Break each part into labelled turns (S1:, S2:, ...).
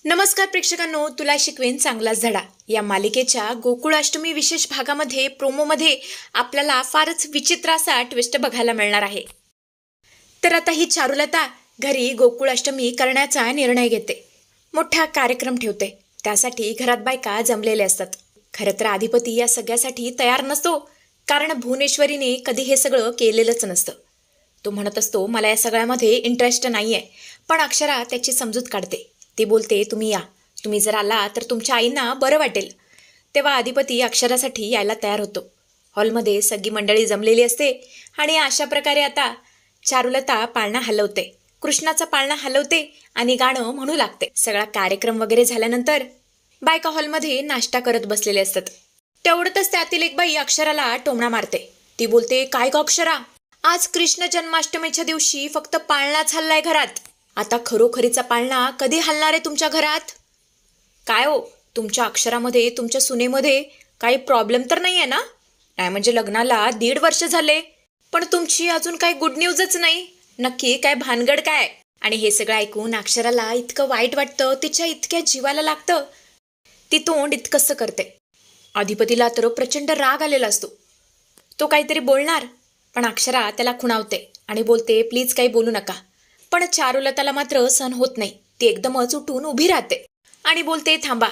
S1: नमस्कार प्रेक्षकांनो, तुला शिकवेन चांगलाच धडा या मालिकेच्या गोकुळाष्टमी विशेष भागामध्ये प्रोमोमध्ये आपल्याला फारच विचित्र असा ट्विस्ट बघायला मिळणार आहे. तर आता ही चारुलता घरी गोकुळाष्टमी करण्याचा निर्णय घेते. मोठा कार्यक्रम ठेवते. त्यासाठी घरात बायका जमलेले असतात. खरं तर अधिपती या सगळ्यासाठी तयार नसतो, कारण भुवनेश्वरीने कधी हे सगळं केलेलंच नसतं. तो म्हणत असतो, मला या सगळ्यामध्ये इंटरेस्ट नाहीये. पण अक्षरा त्याची समजूत काढते. ती बोलते, तुम्ही या. तुम्ही जर आला तर तुमच्या आईंना बरं वाटेल. तेव्हा अधिपती अक्षरासाठी यायला तयार होतो. हॉलमध्ये सगळी मंडळी जमलेली असते आणि अशा प्रकारे आता चारुलता पाळणा हलवते. कृष्णाचा पाळणा हलवते आणि गाणं म्हणू लागते. सगळा कार्यक्रम वगैरे झाल्यानंतर बायका हॉलमध्ये नाश्ता करत बसलेले असतात. तेवढ्यातच त्यातील एक बाई अक्षराला टोमणा मारते. ती बोलते, काय ग अक्षरा, आज कृष्ण जन्माष्टमीच्या दिवशी फक्त पाळणाच हल्लाय घरात. आता खरोखरीचा पाळणा कधी हलणार आहे तुमच्या घरात? काय हो, तुमच्या अक्षरामध्ये, तुमच्या सुनेमध्ये काही प्रॉब्लेम तर नाही आहे ना? नाही म्हणजे लग्नाला 1.5 वर्ष झाले, पण तुमची अजून काही गुड न्यूजच नाही. नक्की काय भानगड काय? आणि हे सगळं ऐकून अक्षराला इतकं वाईट वाटतं, तिच्या इतक्या जीवाला लागतं. ती तोंड इतकंसं करते. अधिपतीला तर प्रचंड राग आलेला असतो. तो काहीतरी बोलणार, पण अक्षरा त्याला खुणावते आणि बोलते, प्लीज काही बोलू नका. पण चारुलताला मात्र सहन होत नाही. ती एकदमच उठून उभी राहते आणि बोलते, थांबा.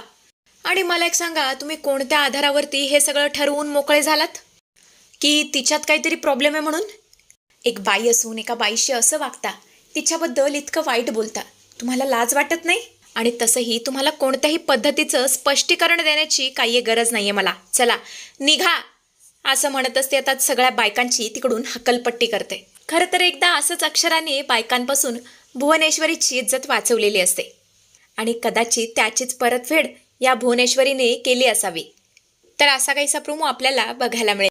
S1: आणि मला एक सांगा, तुम्ही कोणत्या आधारावरती हे सगळं ठरवून मोकळे झालात? की तिच्यात काहीतरी प्रॉब्लेम आहे म्हणून? एक बाई असून एका बाईशी असं वागता, तिच्याबद्दल इतकं वाईट बोलता, तुम्हाला लाज वाटत नाही? आणि तसंही तुम्हाला कोणत्याही पद्धतीचं स्पष्टीकरण देण्याची काही गरज नाहीये मला. चला निघा, असं म्हणत असते. आता सगळ्या बायकांची तिकडून हकलपट्टी करते. खरं तर एकदा असंच अक्षराने बायकांपासून भुवनेश्वरीची इज्जत वाचवलेली असते आणि कदाचित त्याचीच परतफेड या भुवनेश्वरीने केली असावी. तर असा काहीसा प्रोमो आपल्याला बघायला मिळेल.